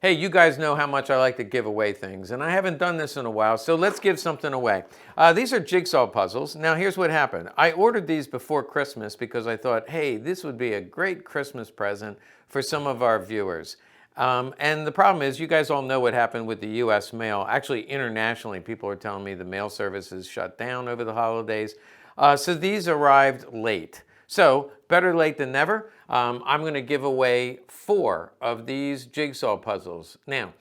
Hey, you guys know how much I like to give away things, and I haven't done this in a while, so let's give something away. These are jigsaw puzzles. Now, here's what happened. I ordered these before Christmas because I thought, hey, this would be a great Christmas present for some of our viewers. And the problem is, you guys all know what happened with the US mail. Actually, internationally, people are telling me the mail service is shut down over the holidays. So these arrived late. So, better late than never. I'm going to give away 4 of these jigsaw puzzles. Now,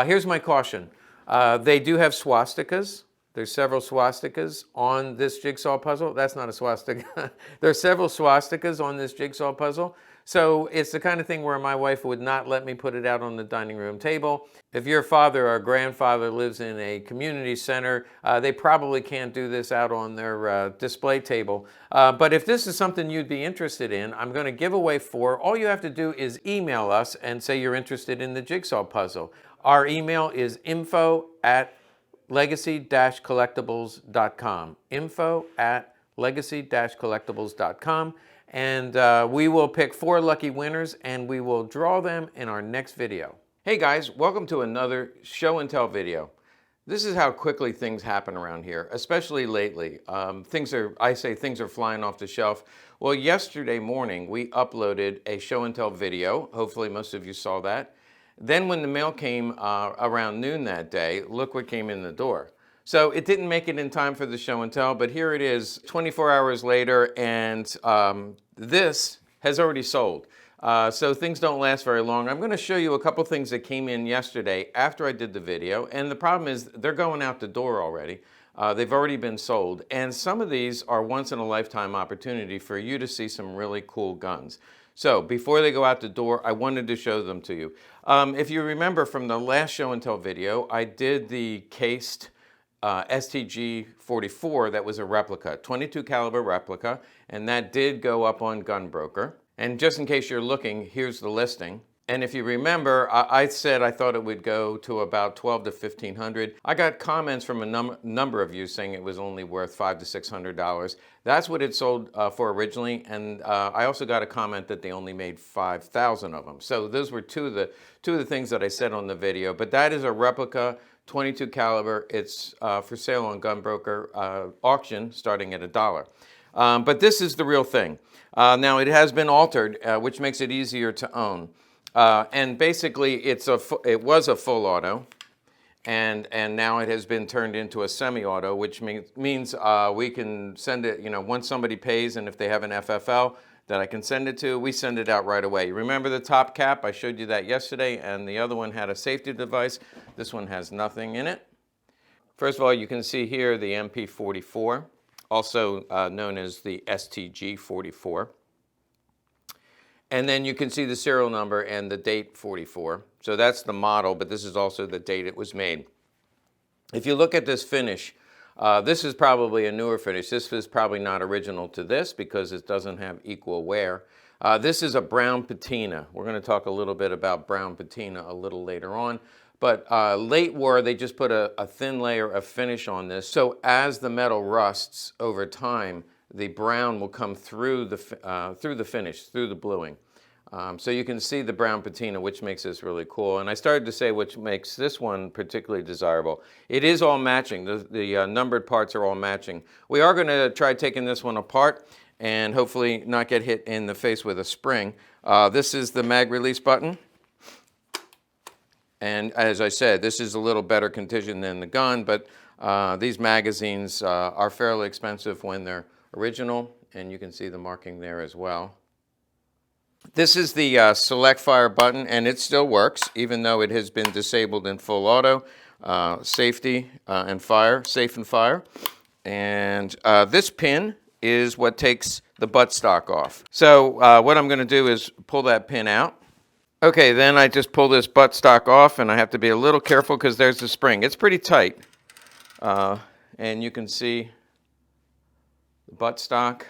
here's my caution. They do have swastikas. There's several swastikas on this jigsaw puzzle. That's not a swastika. There's several swastikas on this jigsaw puzzle. So it's the kind of thing where my wife would not let me put it out on the dining room table. If your father or grandfather lives in a community center, they probably can't do this out on their display table. But if this is something you'd be interested in, I'm going to give away 4. All you have to do is email us and say you're interested in the jigsaw puzzle. Our email is info@legacy-collectibles.com. info@legacy-collectibles.com. And we will pick 4 lucky winners and we will draw them in our next video. Hey guys, welcome to another show and tell video. This is how quickly things happen around here, especially lately. Things are flying off the shelf. Well, yesterday morning we uploaded a show and tell video. Hopefully most of you saw that. Then when the mail came around noon that day, look what came in the door. So it didn't make it in time for the show and tell, but here it is 24 hours later, and this has already sold. So things don't last very long. I'm going to show you a couple things that came in yesterday after I did the video, and the problem is they're going out the door already. They've already been sold, and some of these are once-in-a-lifetime opportunity for you to see some really cool guns. So before they go out the door, I wanted to show them to you. If you remember from the last show and tell video, I did the cased STG-44 that was a replica, 22 caliber replica, and that did go up on Gunbroker. And just in case you're looking, here's the listing. And if you remember, I said I thought it would go to about $1,200 to $1,500. I got comments from a number of you saying it was only worth $500 to $600. That's what it sold for originally, and I also got a comment that they only made 5,000 of them. So those were two of the things that I said on the video. But that is a replica 22 caliber. It's for sale on Gunbroker auction starting at $1. But this is the real thing. Now it has been altered, which makes it easier to own. And basically, it was a full auto, and now it has been turned into a semi-auto, which means we can send it. You know, once somebody pays, and if they have an FFL that I can send it to, we send it out right away. Remember the top cap? I showed you that yesterday, and the other one had a safety device. This one has nothing in it. First of all, you can see here the MP44, also known as the STG-44. And then you can see the serial number and the date 44. So that's the model, but this is also the date it was made. If you look at this finish, this is probably a newer finish. This is probably not original to this because it doesn't have equal wear. This is a brown patina. We're going to talk a little bit about brown patina a little later on. But late war, they just put a thin layer of finish on this. So as the metal rusts over time, the brown will come through the finish, through the bluing. So you can see the brown patina, which makes this really cool. And I started to say which makes this one particularly desirable. It is all matching. The numbered parts are all matching. We are going to try taking this one apart and hopefully not get hit in the face with a spring. This is the mag release button. And as I said, this is a little better condition than the gun, but these magazines are fairly expensive when they're original, and you can see the marking there as well. This is the select fire button, and it still works, even though it has been disabled in full auto, safety and fire, safe and fire. And this pin is what takes the buttstock off. So what I'm going to do is pull that pin out. Okay, then I just pull this buttstock off, and I have to be a little careful because there's the spring. It's pretty tight, and you can see the buttstock,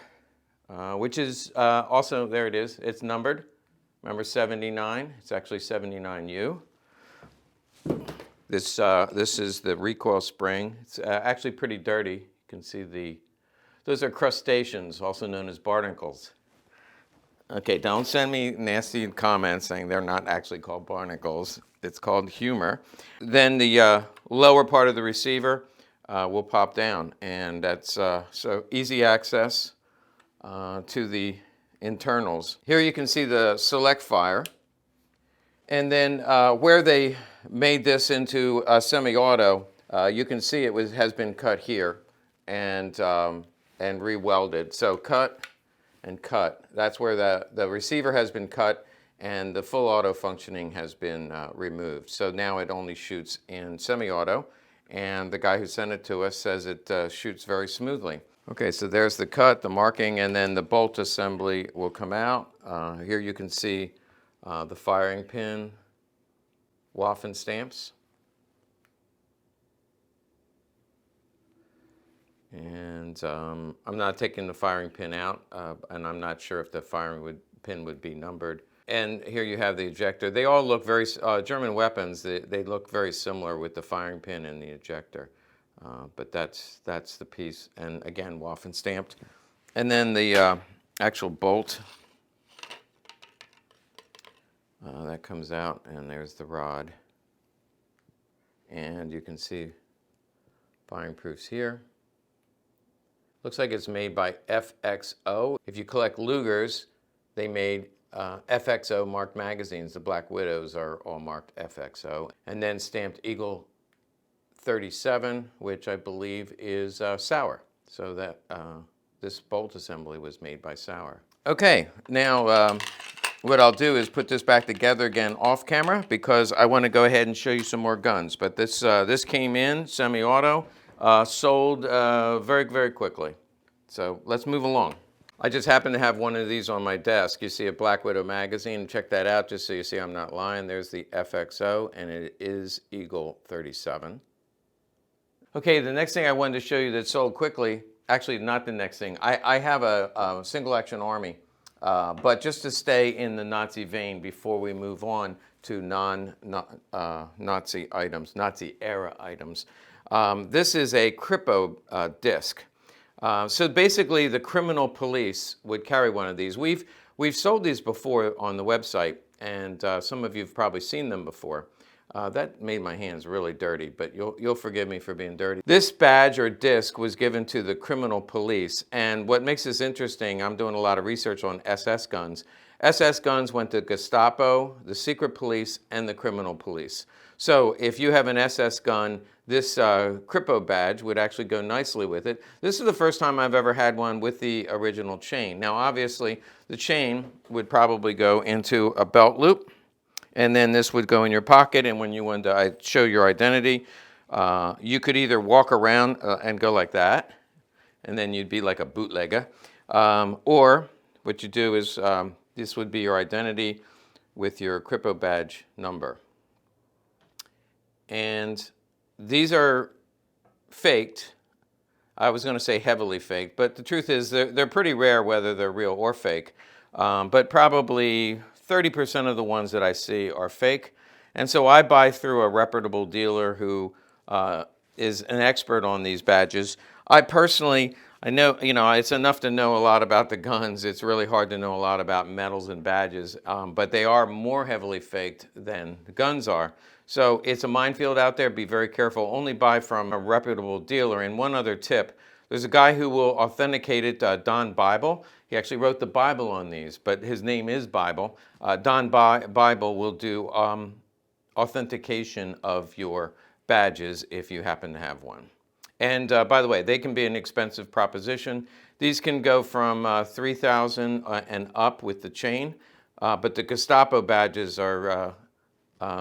which is also, there it is, it's numbered. Remember 79, it's actually 79U. This is the recoil spring. It's actually pretty dirty. You can see those are crustaceans, also known as barnacles. Okay, don't send me nasty comments saying they're not actually called barnacles. It's called humor. Then the lower part of the receiver will pop down, and that's so easy access to the internals. Here you can see the select fire, and then where they made this into a semi-auto, you can see has been cut here and re-welded. So cut and cut. That's where the receiver has been cut and the full auto functioning has been removed. So now it only shoots in semi-auto, and the guy who sent it to us says it shoots very smoothly. Okay, so there's the cut, the marking, and then the bolt assembly will come out. Here you can see the firing pin, waffen stamps. And I'm not taking the firing pin out, and I'm not sure if the pin would be numbered. And here you have the ejector. They all look very, German weapons, they look very similar with the firing pin and the ejector. But that's the piece, and again, waffen stamped. And then the actual bolt, that comes out, and there's the rod. And you can see firing proofs here. Looks like it's made by FXO. If you collect Lugers, they made FXO marked magazines. The Black Widows are all marked FXO. And then stamped Eagle 37, which I believe is Sauer. So that this bolt assembly was made by Sauer. Okay, now what I'll do is put this back together again off camera because I want to go ahead and show you some more guns. But this came in semi-auto, sold very, very quickly. So let's move along. I just happen to have one of these on my desk. You see a Black Widow magazine. Check that out just so you see I'm not lying. There's the FXO, and it is Eagle 37. Okay, the next thing I wanted to show you that sold quickly, actually not the next thing. I have a single action army, but just to stay in the Nazi vein before we move on to non-Nazi items, Nazi era items. This is a Kripo disc. So basically the criminal police would carry one of these. We've sold these before on the website, and some of you have probably seen them before. That made my hands really dirty, but you'll forgive me for being dirty. This badge or disc was given to the criminal police, and what makes this interesting, I'm doing a lot of research on SS guns. SS guns went to Gestapo, the secret police, and the criminal police. So if you have an SS gun, this Kripo badge would actually go nicely with it. This is the first time I've ever had one with the original chain. Now obviously the chain would probably go into a belt loop, and then this would go in your pocket, and when you wanted to show your identity, you could either walk around and go like that, and then you'd be like a bootlegger, or what you do is this would be your identity with your Kripo badge number. And these are faked. I was going to say heavily faked, but the truth is they're pretty rare whether they're real or fake. But probably 30% of the ones that I see are fake. And so I buy through a reputable dealer who is an expert on these badges. I personally, I know, it's enough to know a lot about the guns. It's really hard to know a lot about medals and badges, but they are more heavily faked than the guns are. So it's a minefield out there. Be very careful. Only buy from a reputable dealer. And one other tip, there's a guy who will authenticate it, Don Bible. He actually wrote the Bible on these, but his name is Bible. Don Bible will do authentication of your badges if you happen to have one. And by the way, they can be an expensive proposition. These can go from $3,000 and up with the chain, but the Gestapo badges are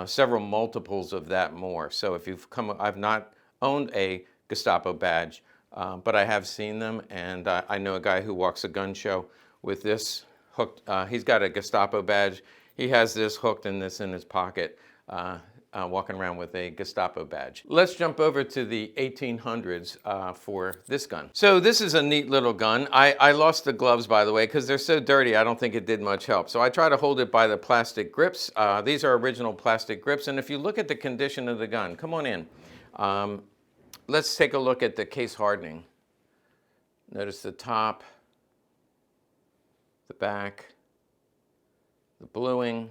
several multiples of that more. So if you've I've not owned a Gestapo badge, but I have seen them, and I know a guy who walks a gun show with this hooked. He's got a Gestapo badge. He has this hooked and this in his pocket, walking around with a Gestapo badge. Let's jump over to the 1800s for this gun. So this is a neat little gun. I lost the gloves, by the way, because they're so dirty, I don't think it did much help. So I try to hold it by the plastic grips. These are original plastic grips, and if you look at the condition of the gun, come on in. Let's take a look at the case hardening. Notice the top, the back, the bluing,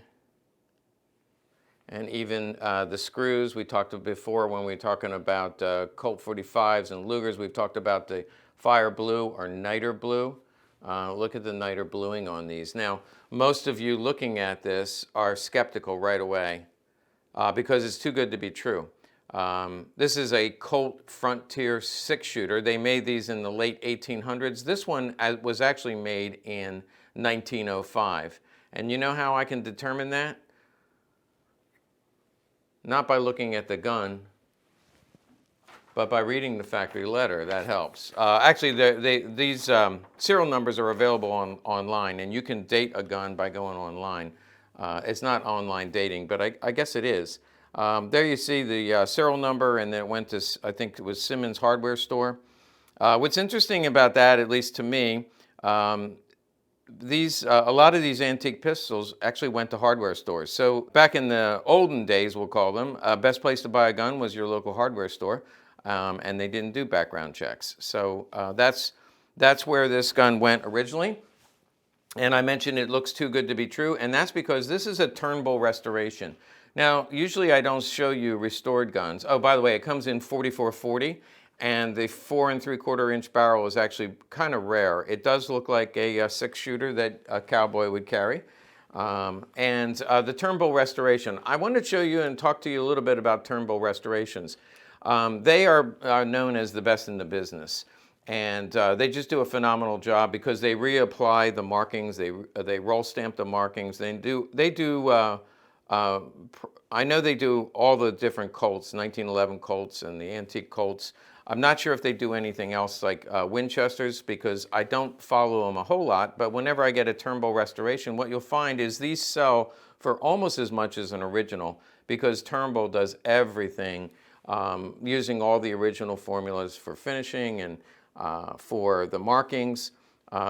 and even the screws. We talked before when we were talking about Colt 45s and Lugers, we've talked about the fire blue or niter blue. Look at the niter bluing on these. Now, most of you looking at this are skeptical right away because it's too good to be true. This is a Colt Frontier 6-shooter. They made these in the late 1800s. This one was actually made in 1905. And you know how I can determine that? Not by looking at the gun, but by reading the factory letter. That helps. Actually, these serial numbers are available online, and you can date a gun by going online. It's not online dating, but I guess it is. There you see the serial number, and then it went to, I think it was Simmons Hardware Store. What's interesting about that, at least to me, a lot of these antique pistols actually went to hardware stores. So back in the olden days, we'll call them, best place to buy a gun was your local hardware store, and they didn't do background checks. So that's where this gun went originally. And I mentioned it looks too good to be true, and that's because this is a Turnbull restoration. Now, usually I don't show you restored guns. Oh, by the way, it comes in 4440. And the 4 3/4-inch barrel is actually kind of rare. It does look like a 6-shooter that a cowboy would carry. The Turnbull restoration. I want to show you and talk to you a little bit about Turnbull restorations. They are known as the best in the business. And they just do a phenomenal job because they reapply the markings. They roll stamp the markings. I know they do all the different Colts, 1911 Colts and the antique Colts. I'm not sure if they do anything else like Winchesters because I don't follow them a whole lot, but whenever I get a Turnbull restoration, what you'll find is these sell for almost as much as an original because Turnbull does everything using all the original formulas for finishing and for the markings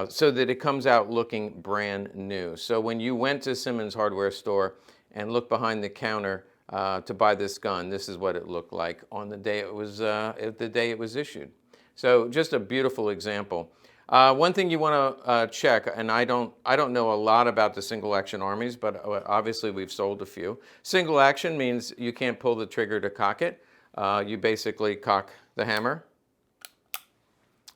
so that it comes out looking brand new. So when you went to Simmons Hardware Store and looked behind the counter to buy this gun, this is what it looked like on the day it was issued. So just a beautiful example. One thing you want to check, and I don't know a lot about the single action armies, but obviously we've sold a few. Single action means you can't pull the trigger to cock it. You basically cock the hammer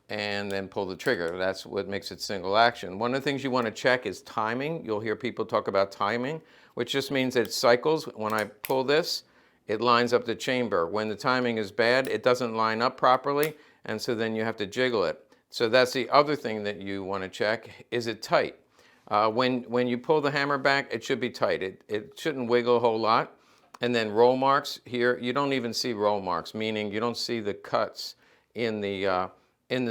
and then pull the trigger. That's what makes it single action. One of the things you want to check is timing. You'll hear people talk about timing, which just means it cycles. When I pull this, it lines up the chamber. When the timing is bad, it doesn't line up properly, and so then you have to jiggle it. So that's the other thing that you want to check. Is it tight? When you pull the hammer back, it should be tight. It shouldn't wiggle a whole lot. And then roll marks here, you don't even see roll marks, meaning you don't see the cuts in the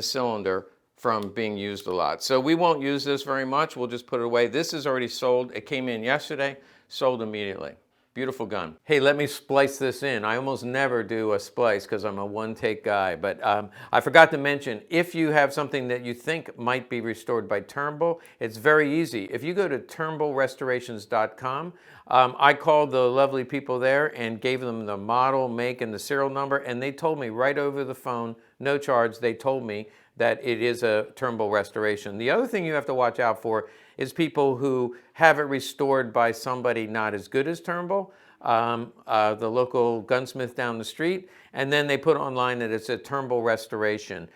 cylinder from being used a lot. So we won't use this very much. We'll just put it away. This is already sold. It came in yesterday, sold immediately. Beautiful gun. Hey, let me splice this in. I almost never do a splice because I'm a one-take guy, but I forgot to mention, if you have something that you think might be restored by Turnbull, it's very easy. If you go to turnbullrestorations.com, I called the lovely people there and gave them the model, make, and the serial number, and they told me right over the phone, no charge, they told me that it is a Turnbull restoration. The other thing you have to watch out for is people who have it restored by somebody not as good as Turnbull, the local gunsmith down the street, and then they put online that it's a Turnbull restoration.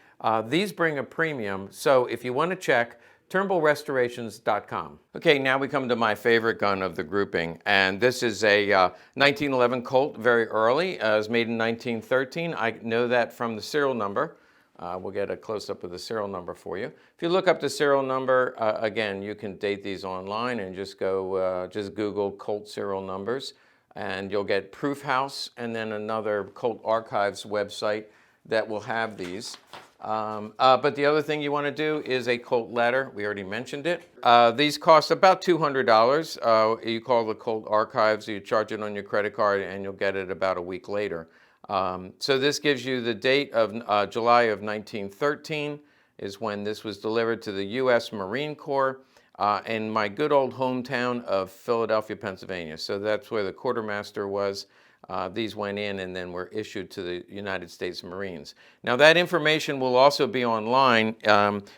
These bring a premium, so if you want to check, turnbullrestorations.com. Okay, now we come to my favorite gun of the grouping, and this is a 1911 Colt, very early. It was made in 1913. I know that from the serial number. We'll get a close-up of the serial number for you. If you look up the serial number, again, you can date these online and just go, just Google Colt serial numbers, and you'll get Proof House and then another Colt Archives website that will have these. But the other thing you want to do is a Colt letter. We already mentioned it. These cost about $200. You call the Colt Archives, you charge it on your credit card, and you'll get it about a week later. So this gives you the date of July of 1913 is when this was delivered to the US Marine Corps in my good old hometown of Philadelphia, Pennsylvania. So that's where the quartermaster was. These went in and then were issued to the United States Marines. Now that information will also be online.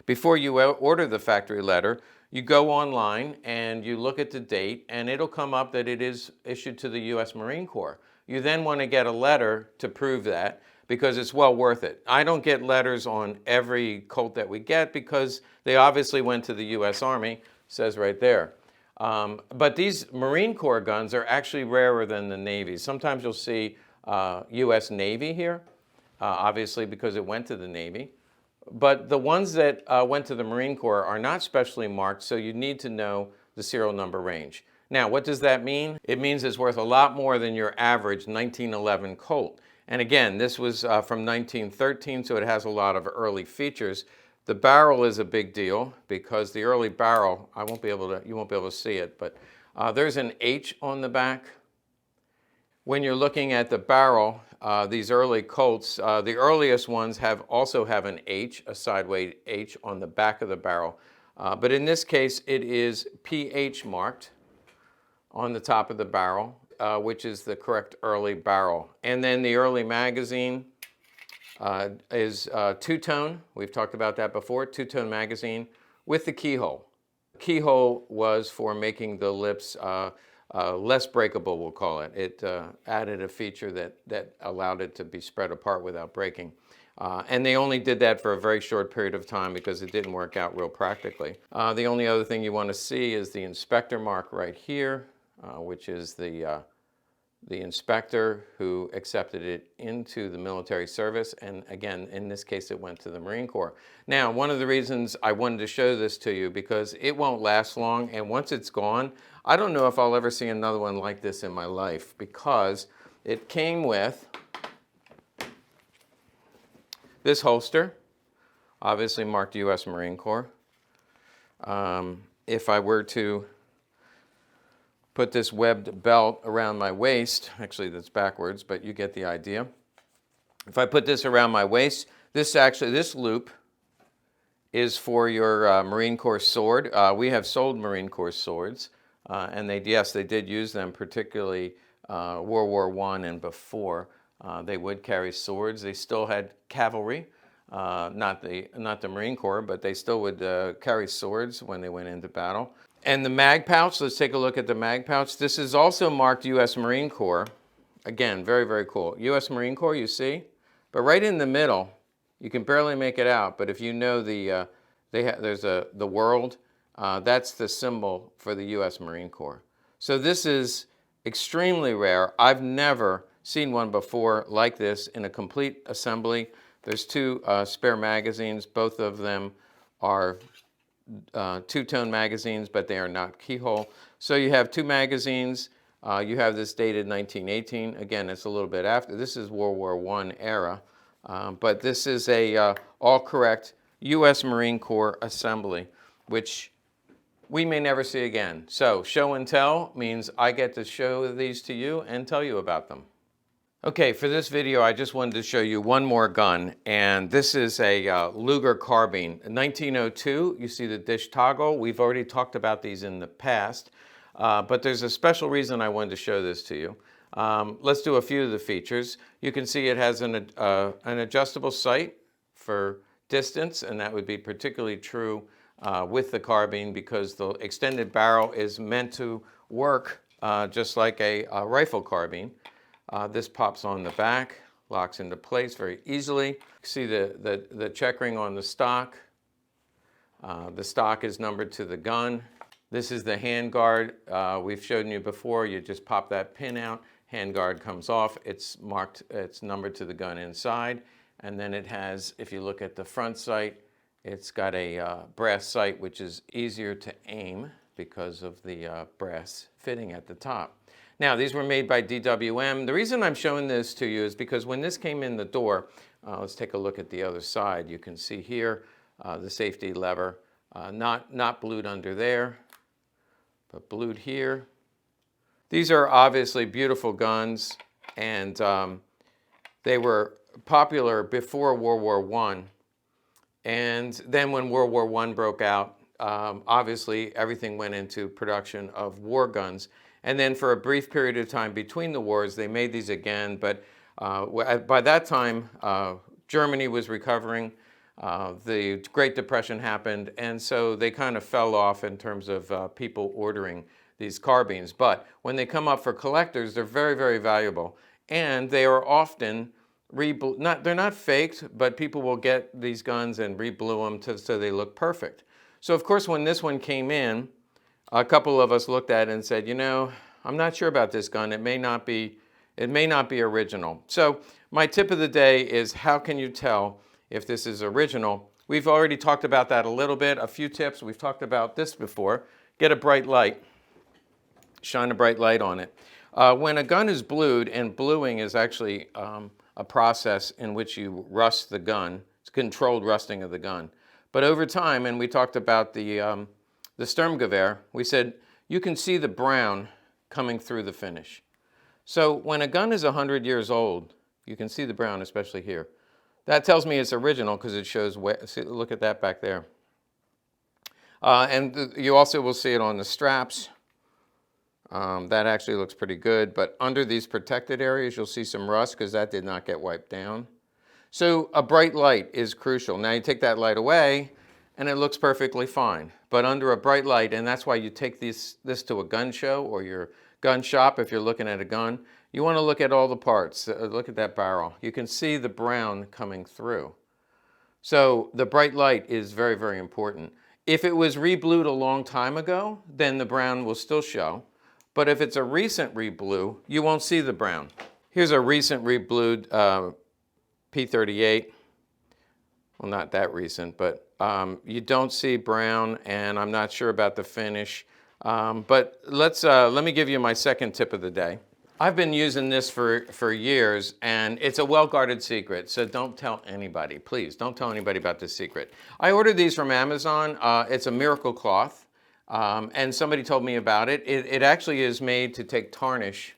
Before you order the factory letter, You go online and you look at the date, and it'll come up that it is issued to the US Marine Corps. You then want to get a letter to prove that, because it's well worth it. I don't get letters on every Colt that we get because they obviously went to the US Army, says right there. But these Marine Corps guns are actually rarer than the Navy. Sometimes you'll see US Navy here, obviously because it went to the Navy. But the ones that went to the Marine Corps are not specially marked, so you need to know the serial number range. Now, what does that mean? It means it's worth a lot more than your average 1911 Colt. And again, this was from 1913, so it has a lot of early features. The barrel is a big deal because the early barrel, you won't be able to see it, but there's an H on the back. When you're looking at the barrel, these early Colts, the earliest ones also have an H, a sideways H on the back of the barrel. But in this case, it is PH marked on the top of the barrel, which is the correct early barrel. And then the early magazine is two-tone. We've talked about that before, two-tone magazine with the keyhole. Keyhole was for making the lips less breakable, we'll call it. It added a feature that allowed it to be spread apart without breaking. And they only did that for a very short period of time because it didn't work out real practically. The only other thing you want to see is the inspector mark right here, which is the inspector who accepted it into the military service. And again, in this case, it went to the Marine Corps. Now, one of the reasons I wanted to show this to you, because it won't last long, and once it's gone, I don't know if I'll ever see another one like this in my life, because it came with this holster, obviously marked US Marine Corps. If I were to put this webbed belt around my waist, actually that's backwards, but you get the idea. If I put this around my waist, this loop is for your Marine Corps sword. We have sold Marine Corps swords, and they did use them, particularly World War I and before. They would carry swords. They still had cavalry, not the Marine Corps, but they still would carry swords when they went into battle. And the mag pouch, let's take a look at the mag pouch. This is also marked US Marine Corps. Again, very, very cool. US Marine Corps, you see? But right in the middle, you can barely make it out, but if you know there's the world, that's the symbol for the US Marine Corps. So this is extremely rare. I've never seen one before like this in a complete assembly. There's two spare magazines. Both of them are two-tone magazines, but they are not keyhole. So you have two magazines. You have this dated 1918. Again, it's a little bit after. This is World War I era, but this is a all correct US Marine Corps assembly, which we may never see again. So show and tell means I get to show these to you and tell you about them. Okay, for this video, I just wanted to show you one more gun, and this is a Luger carbine. In 1902, you see the dish toggle. We've already talked about these in the past, but there's a special reason I wanted to show this to you. Let's do a few of the features. You can see it has an adjustable sight for distance, and that would be particularly true with the carbine because the extended barrel is meant to work just like a rifle carbine. This pops on the back, locks into place very easily. See the checkering on the stock. The stock is numbered to the gun. This is the handguard. We've shown you before, you just pop that pin out, handguard comes off, it's marked, it's numbered to the gun inside. And then it has, if you look at the front sight, it's got a brass sight, which is easier to aim because of the brass fitting at the top. Now, these were made by DWM. The reason I'm showing this to you is because when this came in the door, let's take a look at the other side. You can see here the safety lever, not blued under there, but blued here. These are obviously beautiful guns, and they were popular before World War I. And then when World War I broke out, obviously everything went into production of war guns. And then for a brief period of time between the wars, they made these again. But by that time, Germany was recovering. The Great Depression happened, and so they kind of fell off in terms of people ordering these carbines. But when they come up for collectors, they're very, very valuable, and they are often they're not faked, but people will get these guns and reblue them so they look perfect. So of course, when this one came in, a couple of us looked at it and said, you know, I'm not sure about this gun. It may not be original. So my tip of the day is, how can you tell if this is original? We've already talked about that a little bit, a few tips. We've talked about this before. Get a bright light. Shine a bright light on it. When a gun is blued, and bluing is actually a process in which you rust the gun. It's controlled rusting of the gun. But over time, and we talked about the Sturmgewehr, we said you can see the brown coming through the finish. So when a gun is 100 years old, you can see the brown, especially here. That tells me it's original because it shows, see, look at that back there. And you also will see it on the straps. That actually looks pretty good, but under these protected areas, you'll see some rust because that did not get wiped down. So a bright light is crucial. Now you take that light away, and it looks perfectly fine. But under a bright light, and that's why you take this to a gun show or your gun shop if you're looking at a gun, you want to look at all the parts. Look at that barrel. You can see the brown coming through. So the bright light is very, very important. If it was reblued a long time ago, then the brown will still show. But if it's a recent reblue, you won't see the brown. Here's a recent reblued P38. Well, not that recent, but you don't see brown, and I'm not sure about the finish. But let me give you my second tip of the day. I've been using this for years, and it's a well-guarded secret, so don't tell anybody. Please, don't tell anybody about this secret. I ordered these from Amazon. It's a miracle cloth, and somebody told me about it. It actually is made to take tarnish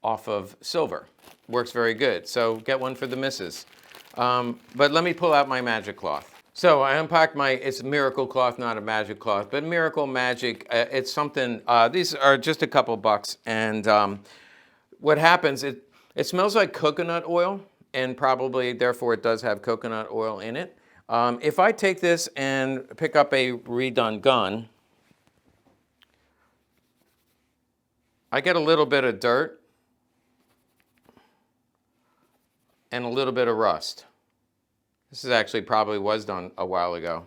off of silver. Works very good, so get one for the missus. But let me pull out my magic cloth. So I unpacked it's miracle cloth, not a magic cloth, but miracle magic. It's something, these are just a couple bucks, and what happens, it smells like coconut oil, and probably therefore it does have coconut oil in it. If I take this and pick up a redone gun, I get a little bit of dirt and a little bit of rust. This is actually probably was done a while ago.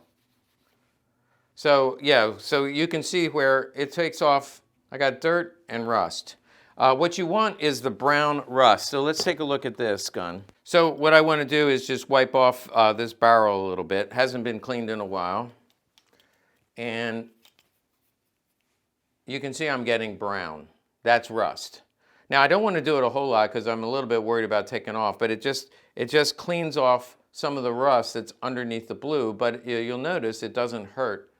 So yeah, so you can see where it takes off. I got dirt and rust. What you want is the brown rust. So let's take a look at this gun. So what I want to do is just wipe off this barrel a little bit. Hasn't been cleaned in a while. And you can see I'm getting brown. That's rust. Now I don't want to do it a whole lot because I'm a little bit worried about taking off, but it just cleans off some of the rust that's underneath the blue, but you'll notice it doesn't hurt.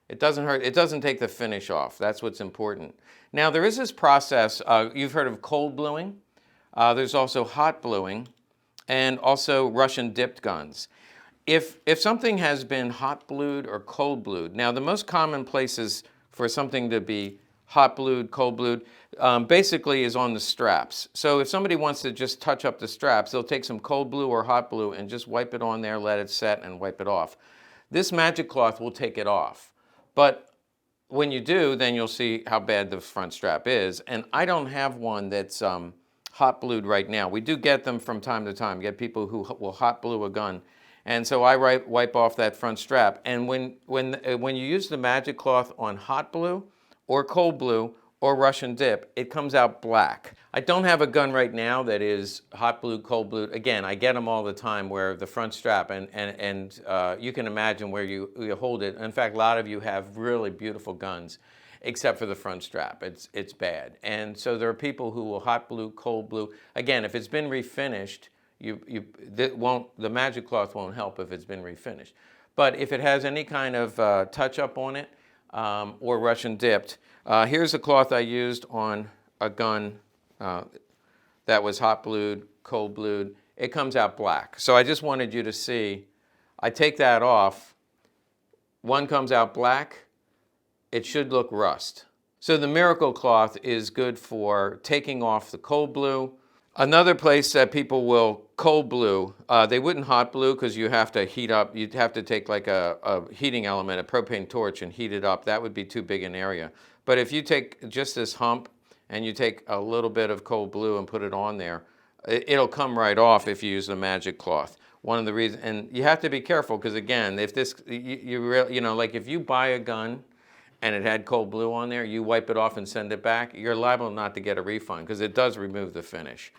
It doesn't hurt. It doesn't take the finish off. That's what's important. Now there is this process. You've heard of cold bluing. There's also hot bluing, and also Russian dipped guns. If something has been hot blued or cold blued, now the most common places for something to be hot blued, cold blued, basically is on the straps. So if somebody wants to just touch up the straps, they'll take some cold blue or hot blue and just wipe it on there, let it set, and wipe it off. This magic cloth will take it off. But when you do, then you'll see how bad the front strap is. And I don't have one that's hot blued right now. We do get them from time to time, get people who will hot blue a gun. And so I wipe off that front strap. And when you use the magic cloth on hot blue or cold blue or Russian dip, it comes out black. I don't have a gun right now that is hot blue, cold blue. Again, I get them all the time where the front strap, and you can imagine where you hold it. In fact, a lot of you have really beautiful guns, except for the front strap. It's bad. And so there are people who will hot blue, cold blue. Again, if it's been refinished, the magic cloth won't help if it's been refinished. But if it has any kind of touch up on it, or Russian dipped, here's the cloth I used on a gun that was hot blued, cold blued. It comes out black. So I just wanted you to see, I take that off, one comes out black, it should look rust. So the miracle cloth is good for taking off the cold blue, Another place that people will cold blue, they wouldn't hot blue because you have to heat up, you'd have to take like a heating element, a propane torch, and heat it up. That would be too big an area. But if you take just this hump and you take a little bit of cold blue and put it on there, it'll come right off if you use the magic cloth. One of the reasons, and you have to be careful because again, if this, you know, like if you buy a gun and it had cold blue on there, you wipe it off and send it back, you're liable not to get a refund because it does remove the finish.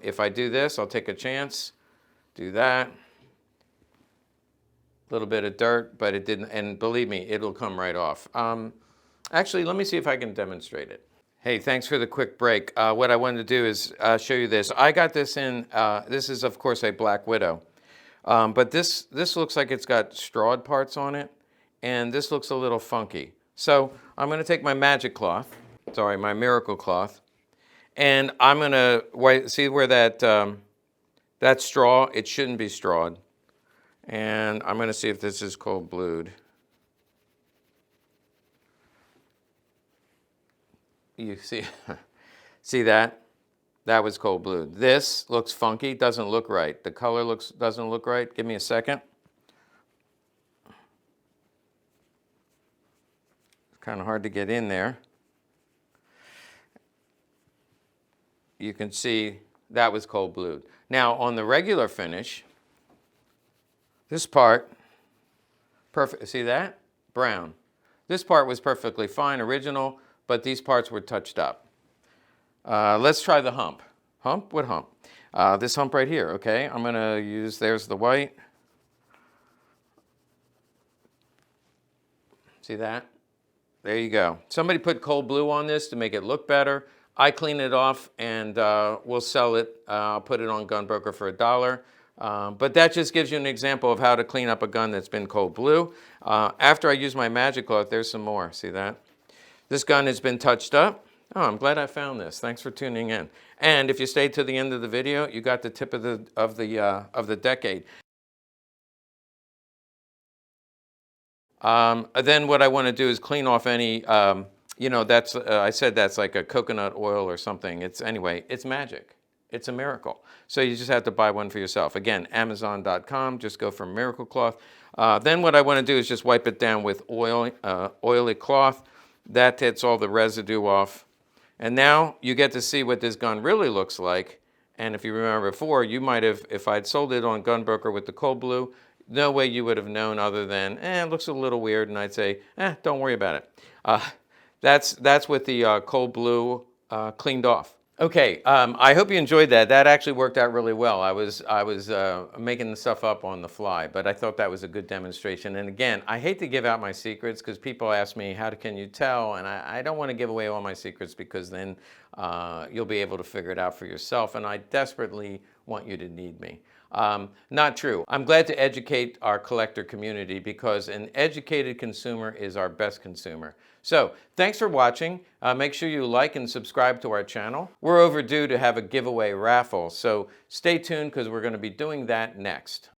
If I do this, I'll take a chance, do that. A little bit of dirt, but it didn't, and believe me, it'll come right off. Actually, let me see if I can demonstrate it. Hey, thanks for the quick break. What I wanted to do is show you this. I got this in, this is of course a Black Widow, but this looks like it's got strawed parts on it, and this looks a little funky. So I'm going to take my magic cloth, sorry, my miracle cloth, and I'm going to see where that, that straw, it shouldn't be strawed. And I'm going to see if this is cold blued. You see, see that? That was cold blued. This looks funky, doesn't look right. The color doesn't look right. Give me a second. Kind of hard to get in there. You can see that was cold blued. Now on the regular finish, this part, perfect, see that? Brown. This part was perfectly fine, original, but these parts were touched up. Let's try the hump. Hump? What hump? This hump right here, okay? I'm gonna use, there's the white. See that? There you go. Somebody put cold blue on this to make it look better. I clean it off and we'll sell it. I'll put it on Gunbroker for $1. But that just gives you an example of how to clean up a gun that's been cold blue. After I use my magic cloth, there's some more. See that? This gun has been touched up. Oh, I'm glad I found this. Thanks for tuning in. And if you stayed to the end of the video, you got the tip of the decade. Then what I want to do is clean off any, you know, that's, I said that's like a coconut oil or something. Anyway, it's magic. It's a miracle. So you just have to buy one for yourself. Again, Amazon.com, just go for miracle cloth. Then what I want to do is just wipe it down with oily cloth. That takes all the residue off. And now you get to see what this gun really looks like. And if you remember before, you might have, if I'd sold it on Gunbroker with the cold blue, no way you would have known other than, it looks a little weird, and I'd say, don't worry about it. That's with the cold blue cleaned off. Okay, I hope you enjoyed that. That actually worked out really well. I was making the stuff up on the fly, but I thought that was a good demonstration. And again, I hate to give out my secrets because people ask me, can you tell? And I don't want to give away all my secrets because then you'll be able to figure it out for yourself. And I desperately want you to need me. Not true. I'm glad to educate our collector community because an educated consumer is our best consumer. So thanks for watching. Make sure you like and subscribe to our channel. We're overdue to have a giveaway raffle, so stay tuned because we're going to be doing that next.